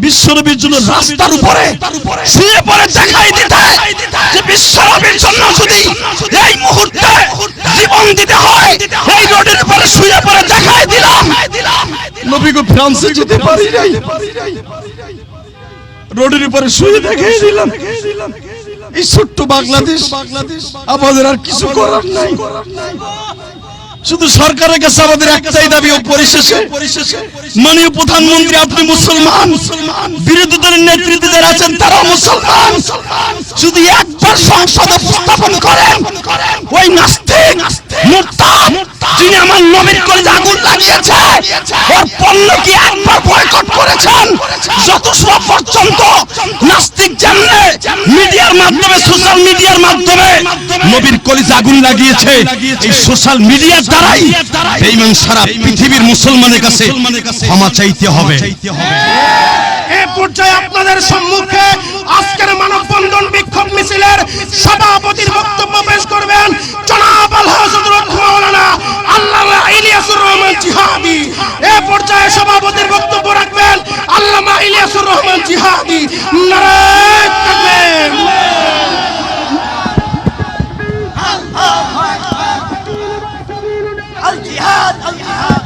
বিশ্বনবীর জন্য রাস্তার উপরে শুয়ে পড়ে দেখাই দিতে যে বিশ্বনবীর জন্য যদি এই মুহূর্তে জীবন দিতে হয় এই রোডের উপরে শুয়ে পড়ে দেখাই দিলাম। নবীকে ফ্রান্সে যেতে পারি নাই, রোডের উপরে শুয়ে দেখাই দিলাম। এই ছোট্ট বাংলাদেশ আমাদের আর কিছু করার নাই। শুধু সরকারের কাছে আমাদের একটাই দাবি, ও পরিশেষে মাননীয় প্রধানমন্ত্রী আপনি মুসলমান, বিরোধী দলের নেতৃত্বে যারা আছেন তারাও মুসলমান, যদি একবার সংসদে উপস্থাপন করেন ওই নাস্তিক মুরতাদ যিনি আমার নবীর কলিজায় আগুন লাগিয়েছে ওর পণ্য কি একবার বয়কট করেছেন? যত সময় পর্যন্ত নাস্তিক জানলে মিডিয়ার মাধ্যমে সোশ্যাল মিডিয়ার মাধ্যমে নবীর কলিজায় আগুন লাগিয়েছে, এই সোশ্যাল মিডিয়ার দ্বারাই বেঈমান সারা পৃথিবীর মুসলমানের কাছে ক্ষমা চাইতে হবে। এই পর্যায়ে আপনাদের সম্মুখে আজকের মানববন্ধন বিক্ষোভ মিছিলের সভাপতির বক্তব্য পেশ করবেন জনাব আলহাজ হযরত মাওলানা আল্লামা ইলিয়াসুর রহমান জিহাদি। এই পর্যায়ে সভাপতির বক্তব্য রাখবেন আল্লামা ইলিয়াসুর রহমান জিহাদি। নারায়ে তাকবীর। আল জিহাদ আল জিহাদ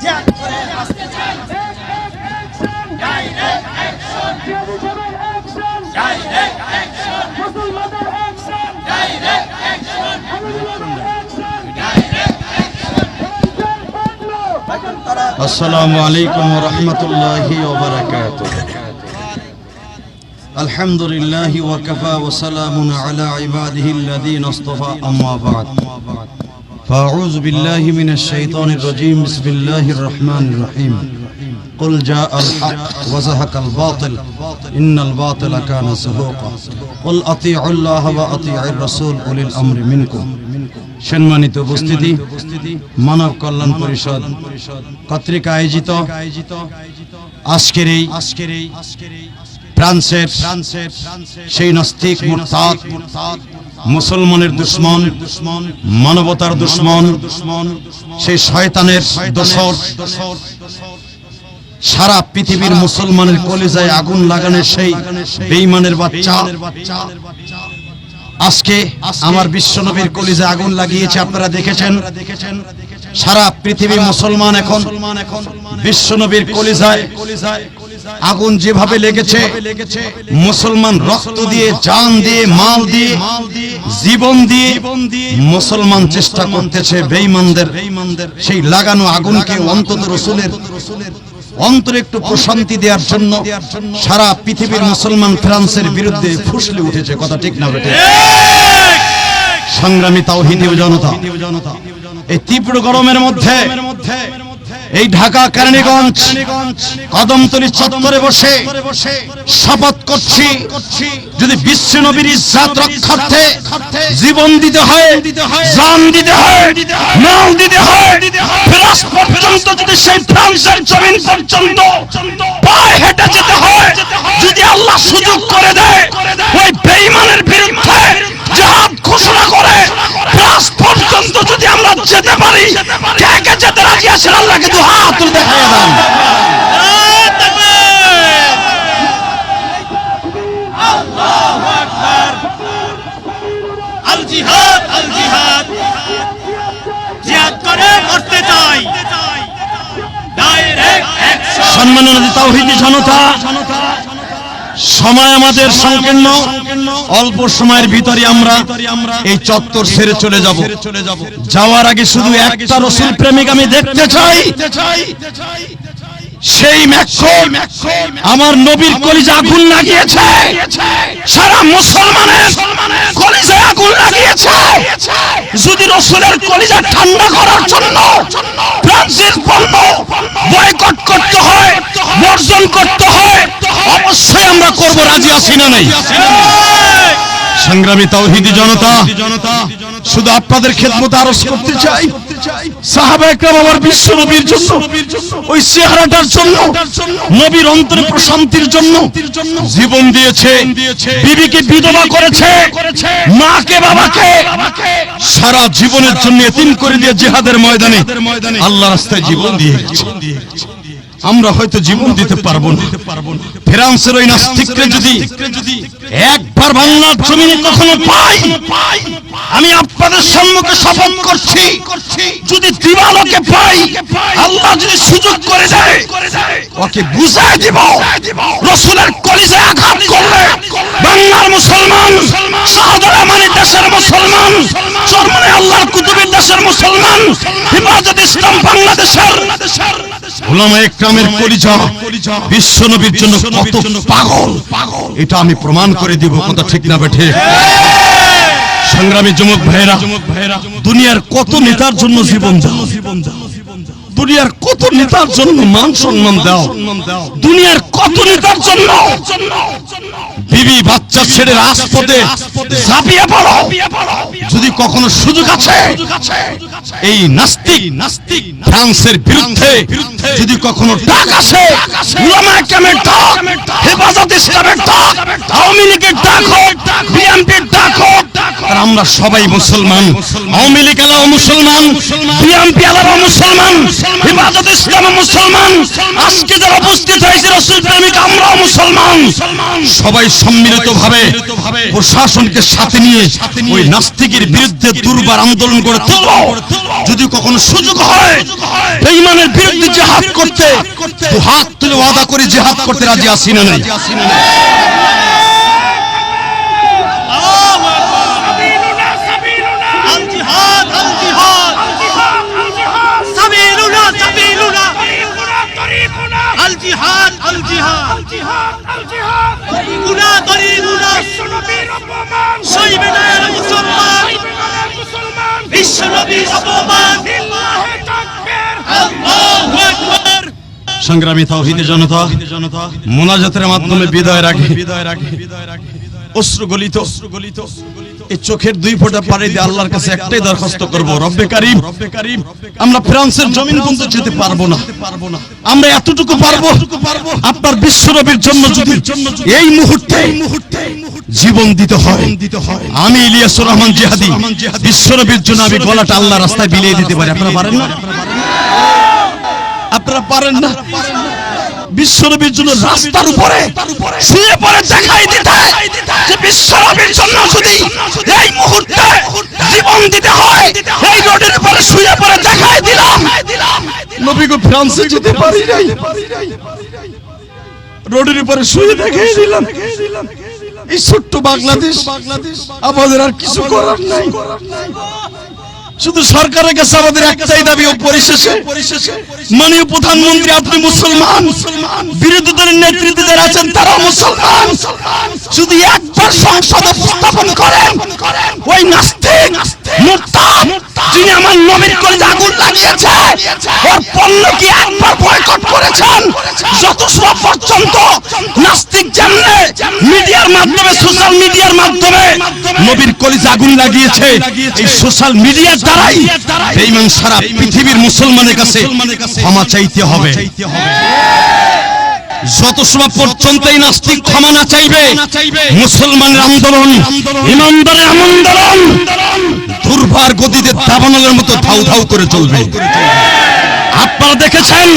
জিহাদ করে আসতে চাই। ডাইরেক্ট অ্যাকশন ডাইরেক্ট অ্যাকশন মুসলমানদের action direct action direct action. আসসালামু আলাইকুম ওয়া রাহমাতুল্লাহি ওয়া বারাকাতুহু। আলহামদুলিল্লাহি ওয়া কাফা ওয়া সালামুন আলা ইবাদিহিল্লাযীনা ইসতাফা আম্মা বা'দ। فأعوذ بالله من الشيطان الرجيم بسم الله الرحمن الرحيم قل جاء الحق وزهق الباطل إن الباطل كان زهوقا قل أطيعوا الله وأطيعوا الرسول أولي الأمر منكم। সম্মানিত উপস্থিতি, মানব কল্যাণ পরিষদ কর্তৃক আয়োজিত আজকের এই ফ্রান্সের সেই নাস্তিক মুরতাদ মুসলমানের দুশমন, মানবতার দুশমন, সেই শয়তানের দোসর সারা পৃথিবীর মুসলমানের কলিজায় আগুন লাগানোর সেই বেঈমানের বাচ্চা আজকে আমার বিশ্বনবীর কলিজায় আগুন লাগিয়েছে। আপনারা দেখেছেন সারা পৃথিবীর মুসলমান এখন বিশ্বনবীর কলিজায় আগুন যেভাবে লেগেছে, মুসলমান রক্ত দিয়ে, জান দিয়ে, মাল দিয়ে, জীবন দিয়ে মুসলমান চেষ্টা করতেছে বেঈমানদের সেই লাগানো আগুনকে অন্তত রাসূলের অন্তরে একটু প্রশান্তি দেওয়ার জন্য সারা পৃথিবীর মুসলমান ফ্রান্সের বিরুদ্ধে ফুসলে উঠেছে। কথা ঠিক না বেটে? সংগ্রামী তাওহীদি জনতা, এই তীব্র গরমের মধ্যে এই ঢাকা কেরানীগঞ্জ কদমতলী চত্বরে বসে শপথ করছি, যদি বিশ্বনবীর ইজ্জত রক্ষার্থে জীবন দিতে হয়, জান দিতে হয়, মাল দিতে হয়, ফ্রান্স পর্যন্ত যদি সেই ফ্রান্সের জমিন পর্যন্ত পায়ে হেঁটে যেতে হয়, যদি আল্লাহ সুযোগ করে দেয় ওই বেঈমানের বিরুদ্ধে জিহাদ ঘোষণা করে ফ্রান্স পর্যন্ত যদি আমরা যেতে পারি, কে কে যেতে রাজি আছেন? আল্লাহকে দু হাত তুলে দেখাইয়া দেন। আল্লাহু আকবার। আল জিহাদ আল জিহাদ জিহাদ করে মরতে চাই। Direct action. সম্মানিত তাওহীদি জনতা, সময় আমাদের সংকীর্ণ, অল্প সময়ের ভিতরে আমরা এই চত্বর ছেড়ে চলে যাব। যাওয়ার আগে শুধু একটা রাসূল প্রেমিক আমি দেখতে চাই, সেই ম্যাকসুম আমার নবীর কলিজায় আগুন লাগিয়েছে, সারা মুসলমানের কলিজায় আগুন লাগিয়েছে। যদি রাসূলের কলিজা ঠান্ডা করার জন্য ফ্রান্সের পণ্য বয়কট করতে হয়, বর্জন করতে হয়, অবশ্যই আমরা করব। রাজি আছি না নাই? সংগ্রামী তাওহীদি জনতা, শুধু আপনাদের খেদমতে আরজ করতে চাই, সাহাবায়ে কেরাম আমার বিশ্বনবীর জন্য, ওই চেহারাটার জন্য, নবীর অন্তরে প্রশান্তির জন্য জীবন দিয়েছে, বিবিকে বিধবা করেছে, মাকে বাবাকে সারা জীবনের জন্য এতিম করে দিয়ে জিহাদের ময়দানে আল্লাহর রাস্তায় জীবন দিয়ে গেছে। আমরা হয়তো জীবন দিতে পারবো না। ফ্রান্সের ওই নাস্তিককে যদি একবার বাংলার জমিনে কখনো পাই, আমি আপনাদের সম্মুখে শপথ করছি, যদি দিবালোকে পাই, আল্লাহ যদি সুযোগ করে দেয়, ওকে বুঝাই দিব রাসূলের কলিজায় আঘাত করলে বাংলার মুসলমান, শাহজালাল আমানের দেশের মুসলমান, চরমনে আল্লাহর কুতুবের দেশের মুসলমান, হেফাজত ইসলাম বাংলাদেশের উলামায়ে ইকরামের কলিজা বিশ্ব নবীর জন্য কত পাগল, এটা আমি প্রমাণ করে দিব। কথা ঠিক না বেঠে? সংগ্রামী যুবক ভাইরা, দুনিয়ার কত নেতার জন্য জীবন দাও, দুনিয়ার কত নেতার জন্য মান সম্মান দাও, দুনিয়ার কত নেতার জন্য বিবি বাচ্চা ছেড়ে রাজপথে ঝাঁপিয়ে পড়ো। যদি কখনো সুযোগ আছে এই নাস্তিক ফ্রান্সের বিরুদ্ধে, যদি কখনো ডাক আসে, উলামায়ে কেরামের ডাক, হেফাজত ইসলামের ডাক, আওয়ামী লীগের ডাক হোক, বিএনপির ডাক হোক, আর আমরা সবাই মুসলমান। আওয়ামী লীগ আলাও মুসলমান, বিএনপি আলাও মুসলমান, হেফাজত ইসলাম মুসলমান, আজকে যারা উপস্থিত হয়েছে রাসূল প্রেমিক আমরাও মুসলমান। সবাই সম্মিলিতভাবে প্রশাসনকে সাথে নিয়ে ওই নাস্তিকের বিরুদ্ধে দুর্বার আন্দোলন করে তুলব। যদি কখনো সুযোগ হয় বেঈমানের বিরুদ্ধে জিহাদ করতে, তো হাত তুলে ওয়াদা করে জিহাদ করতে রাজি আছি না নাই? সংগ্রামী তাওহীদের জনতা, মুনাজাতের মাধ্যমে বিদায়ের আগে অশ্রুগলিত এই চোখের দুই ফোঁটা পানি দিয়ে আল্লাহর কাছে একটাই দরখাস্ত করব, রব্বে কারীম, আমরা ফ্রান্সের জমিন পর্যন্ত যেতে পারবো না, আমরা এতটুকু পারবো, আপনার বিশ্বনবীর জন্য যদি এই মুহূর্তে জীবন দিতে হয়, আমি ইলিয়াসুর রহমান জিহাদি বিশ্বনবীর জন্য আমি গলাটা আল্লাহর রাস্তায় বিলিয়ে দিতে পারি। আপনারা পারেন না? আপনারা পারেন না? বিশ্বনবীর জন্য রাস্তার উপরে শুয়ে পড়ে দেখাই দিতে যে বিশ্বনবীর জন্য যদি এই মুহূর্তে জীবন দিতে হয়, এই রোডের উপরে শুয়ে পড়ে দেখাই দিলাম নবী গো ফ্রান্সে যেতে পারি নাই, রোডের উপরে শুয়ে দেখাই দিলাম এই ছোট্ট বাংলাদেশ আমাদের আর কিছু করার নাই। শুধু সরকারের কাছে আমাদের একটাই দাবি, ও পরিশেষে মাননীয় প্রধানমন্ত্রী আপনি মুসলমান, বিরোধী দলের নেতৃত্বে যারা আছেন তারা মুসলমান, শুধু একবার সংসদে উপস্থাপন করেন ওই নাস্তিক মুরতাদ যিনি আমার নবীর কলিজায় আগুন লাগিয়েছে, ওর পণ্য কি একবার বয়কট করেছেন? যত সব পর্যন্ত নাস্তিক যেমনে মিডিয়ার মাধ্যমে, সোশ্যাল মিডিয়ার মাধ্যমে নবীর কলিজায় আগুন লাগিয়েছে, এই সোশ্যাল মিডিয়ার দ্বারাই বেঈমান সারা পৃথিবীর মুসলমানের কাছে ক্ষমা চাইতে হবে। যত সময় পর্যন্ত এই নাস্তিক ক্ষমা না চাইবে, মুসলমানের আন্দোলন, ইমানদারের আন্দোলন দুর্বার গতিতে দাবানলের মতো ধাউ ধাউ করে চলবে। আপনারা দেখেছেন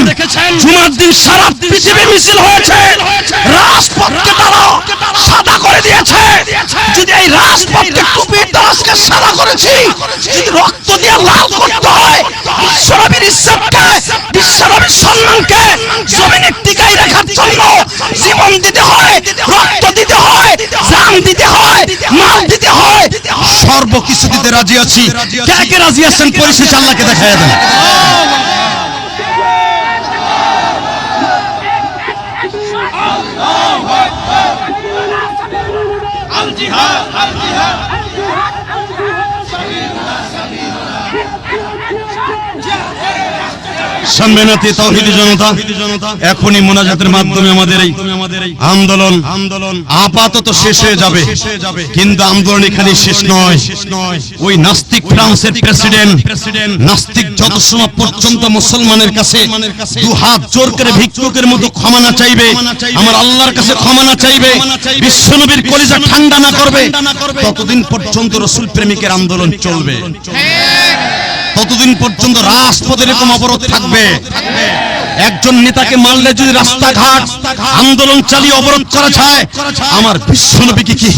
জুমার দিন সারা পৃথিবী মিছিল হয়েছে, রাজপথকে তারা সাদা করে দিয়েছে। যদি এই রাজপথকে টুপির দাসকে সাদা করেছি, যদি রক্ত দিয়ে লাল করতে হয় বিশ্বনবীর ইজ্জতকে, বিশ্বনবীর সম্মানকে জমিনে টিকাই রাখার জন্য জীবন দিতে হয়, রক্ত দিতে হয়, জান দিতে হয়, মাল দিতে হয়, সর্বকিছু দিতে রাজি আছি। কে কে রাজি আছেন পরিশেষে আল্লাহকে দেখায় দেন। সম্মানিত তাওহীদি জনতা, এখনই মুনাজাতের মাধ্যমে আমাদের এই আন্দোলন আপাতত শেষ হয়ে যাবে, কিন্তু আন্দোলন এখানে শেষ নয়। ওই নাস্তিক ফ্রান্সের প্রেসিডেন্ট নাস্তিক যত সময় পর্যন্ত মুসলমানের কাছে দু হাত জোর করে ভিক্ষুকের মতো ক্ষমা না চাইবে, আমার আল্লাহর কাছে ক্ষমা না চাইবে, বিশ্বনবীর কলিজা ঠান্ডা না করবে, ততদিন পর্যন্ত রাসূল প্রেমিকের আন্দোলন চলবে, ততদিন পর্যন্ত রাজপথে এরকম অবরোধ থাকবে। একজন নেতাকে মারলে যদি রাস্তাঘাট আন্দোলন চালিয়ে অবরোধ করা যায়, আমার বিশ্বনবীকে কি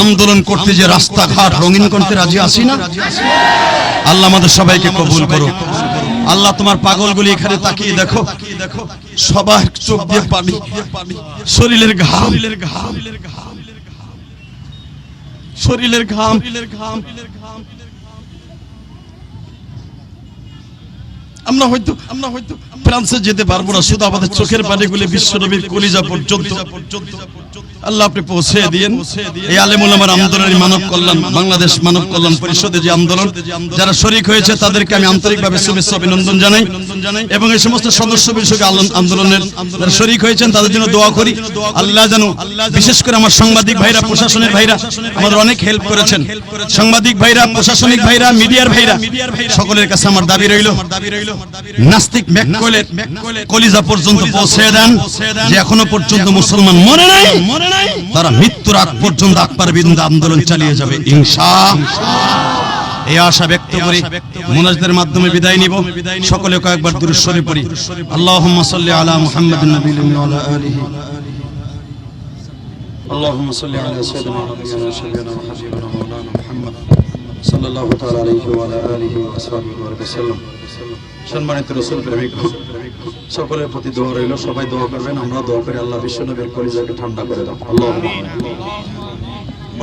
আন্দোলন করতে যে রাস্তাঘাট রঙিন করতে রাজি আছি না? আল্লাহ আমাদের সবাইকে কবুল করো। আল্লাহ তোমার পাগলগুলি এখানে তাকিয়ে দেখো, সবার চোখ দিয়ে পানি, শরীরের ঘাম, শরীরের ঘাম। আমরা হয়তো ফ্রান্সে যেতে পারবো না, শুধু আমাদের চোখের পানিগুলি বিশ্বনবীর কলিজা পর্যন্ত আল্লাহ আপনি পৌঁছে দিয়েন। এই আলেম ওলামার আন্দোলনের মানব কল্যাণ, বাংলাদেশ মানব কল্যাণ পরিষদে যে আন্দোলন, যারা শরীক হয়েছে তাদেরকে আমি আন্তরিকভাবে শুভেচ্ছা অভিনন্দন জানাই এবং এই সমস্ত সদস্য বিষয়ক আন্দোলনের যারা শরীক হয়েছেন তাদের জন্য দোয়া করি। আল্লাহ যেন বিশেষ করে আমার সাংবাদিক ভাইরা, প্রশাসনের ভাইরা আমাদের অনেক হেল্প করেছেন। সাংবাদিক ভাইরা, প্রশাসনিক ভাইরা, মিডিয়ার ভাইরা, সকলের কাছে আমার দাবি রইল, নাস্তিক ম্যাককয়েলের কলিজা পর্যন্ত পৌঁছে দেন যে এখনো পর্যন্ত মুসলমান মরে নাই, তারা মৃত্যুর আগ পর্যন্ত আকবর বিরুদ্ধে আন্দোলন চালিয়ে যাবে ইনশাআল্লাহ। এই আশা ব্যক্ত করি মুনাজাতের মাধ্যমে বিদায় নিব। সকলে কয়েকবার দুরূদ শরীফ পড়ি। আল্লাহুম্মা সাল্লি আলা মুহাম্মাদিন নবিয়্যিল উম্মি ওয়া আলা আলিহি। আল্লাহুম্মা সাল্লি আলা সাইয়্যিদিনা ওয়া শাফিঈনা ওয়া হাবিবিনা মাওলানা মুহাম্মদ সাল্লাল্লাহু তাআলা আলাইহি ওয়া আলা আলিহি ওয়া আসহাবিহি ওয়া সাল্লাম। সম্মানিত রাসূল প্রেমিক সকলের প্রতি দোয়া রইল, সবাই দোয়া করবেন, আমরা দোয়া করি আল্লাহ বিশ্বনবীর কলিজাকে ঠান্ডা করে দাও। আল্লাহুম্মা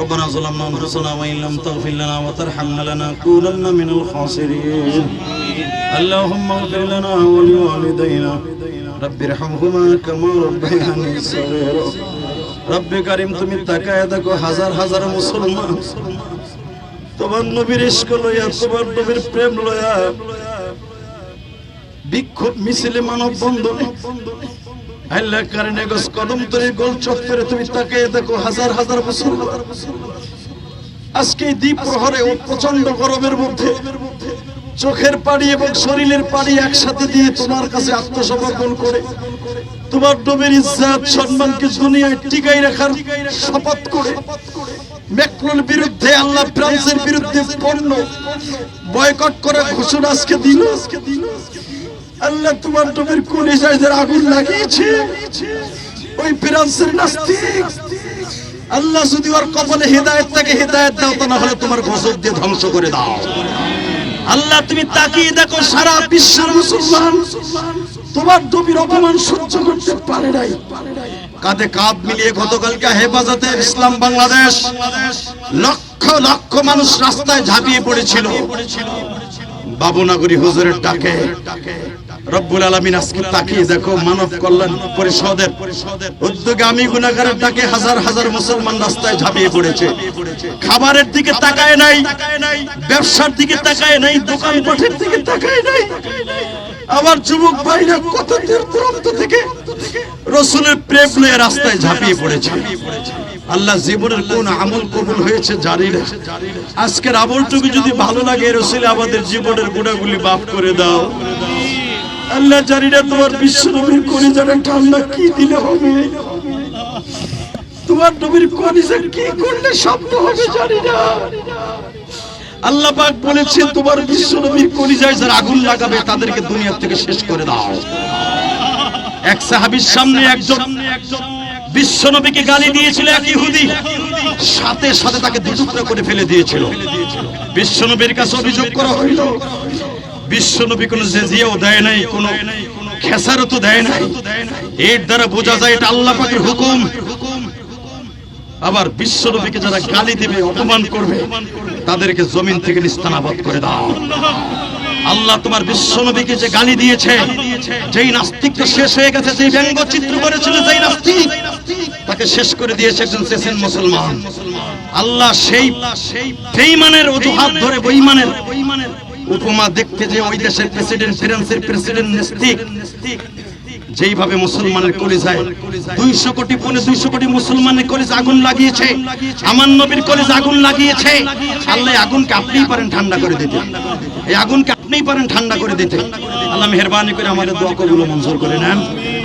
ربنا ظلمنا انفسنا وان لم تغفر لنا وترحمنا لنكونن من الخاسرين اللهم اغفر لنا ولوالدينا رب ارحمهما كما ربياني صغيرا رب كريم তুমি তাকায় দেখো হাজার হাজার মুসলমান তোমার নবীর ইশক লয়া, তোমার নবীর প্রেম লয়া বিক্ষোভ মিছিলে, মানব বন্ধনে আল্লাহ কারণে গস কদম তরি গোল চত্বরে তুমি তাকিয়ে দেখো হাজার হাজার মুসলমান আজকে দ্বীপ প্রহরে ও প্রচন্ড গরমের মধ্যে চোখের পানি এবং শরীরের পানি একসাথে দিয়ে তোমার কাছে আত্মসমর্পণ করে তোমার নবীর ইজ্জত সম্মানকে দুনিয়ায় টিকাই রাখার শপথ করে ম্যাক্রোর বিরুদ্ধে, আল্লাহ ফ্রান্সের বিরুদ্ধে পণ্য বয়কট করার ঘোষণা আজকে দিল। আল্লাহ তোমার নবীর কলিজায় যারা আগুন লাগিয়েছে ওই ফ্রান্সের নাস্তিক, আল্লাহ যদি ওর কপালে হেদায়েত থাকে হেদায়েত দাও, তা না হলে তোমার গজব দিয়ে ধ্বংস করে দাও। আল্লাহ তুমি তাকিয়ে দেখো সারা বিশ্বের মুসলমান তোমার নবীর অপমান সহ্য করতে পারে নাই, কাঁধে কাঁধ মিলিয়ে গতকালকে হেফাজতে ইসলাম বাংলাদেশ লক্ষ লক্ষ মানুষ রাস্তায় ঝাঁপিয়ে পড়েছিল বাবুনগরী হুজুরের ডাকে। রব্বুল আলামিন আজকে তাকিয়ে দেখো মানব কল্যাণ পরিষদের উদ্যোগে আমি গুনাহগারের ডাকে হাজার হাজার মুসলমান রাস্তায় ঝাঁপিয়ে পড়েছে। খাবারের দিকে তাকায় নাই, ব্যবসার দিকে তাকায় নাই, দোকানপাটের দিকে তাকায় নাই। আমার যুবক ভাইরা কত দূর দূরান্ত থেকে রাসূলের প্রেম নিয়ে রাস্তায় ঝাঁপিয়ে পড়েছে। আল্লাহ জীবনের কোন আমল কবুল হয়েছে জানি না, আজকের আমলটুকু যদি ভালো লাগে রাসূল আমাদের জীবনের গুনাহগুলি মাফ করে দাও। আল্লাহ জানি না তোমার বিশ্বনবীর কলিজাটা ঠান্ডা কি দিলে হবে, তোমার নবীর কলিজা কি করলে শব্দ হবে জানি না। আল্লাহ পাক বলেছে তোমার বিশ্বনবীর কলিজায় যারা আগুন লাগাবে তাদেরকে দুনিয়া থেকে শেষ করে দাও। এক সাহাবীর সামনে একজন বিশ্বনবীকে গালি দিয়েছিল এক ইহুদি, সাথে সাথে তাকে দুটুকরা করে ফেলে দিয়েছিল। বিশ্বনবীর কাছে অভিযোগ করা হইল, বিশ্বনবী কোনো জিজিয়াও দেয় নাই, কোনো খেসারতও দেয় নাই। এর দ্বারা বোঝা যায় এটা আল্লাহ পাকের হুকুম। আবার বিশ্বনবীকে যারা গালি দেবে, অপমান করবে, তাদেরকে জমিন থেকে নিস্তানাবদ করে দাও। আল্লাহ তোমার বিশ্বনবীকে যে গালি দিয়েছে, যেই নাস্তিকটা শেষ হয়ে গেছে, যেই ব্যঙ্গচিত্র করেছিল যেই নাস্তিক, তাকে শেষ করে দিয়েছে একজন চেচেন মুসলমান। আল্লাহ সেই বেঈমানের অজুহাত ধরে বেঈমানের উপমা দেখতে যে ওই দেশের প্রেসিডেন্ট, ফ্রান্সের প্রেসিডেন্ট নাস্তিক যেইভাবে মুসলমানের কলিজায় 200 কোটি পৌনে 200 কোটি মুসলমানের কলিজা আগুন লাগিয়েছে, আমার নবীর কলিজা আগুন লাগিয়েছে। আল্লাহ আগুনকে আপনিই পারেন ঠান্ডা করে দিতে, এই আগুনকে আপনিই পারেন ঠান্ডা করে দিতে। আল্লাহ মেহেরবানি করে আমাদের দোয়া কবুল ও মঞ্জুর করে নেন।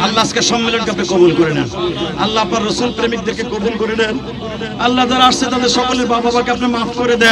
আল্লাহ আজকে সম্মেলনকে আপনি কবুল করে নেন। আল্লাহ আপনার রাসূল প্রেমিকদেরকে কবুল করে নেন। আল্লাহ যারা আসছে তাদের সকলের বাবা মাকে আপনি মাফ করে দেন।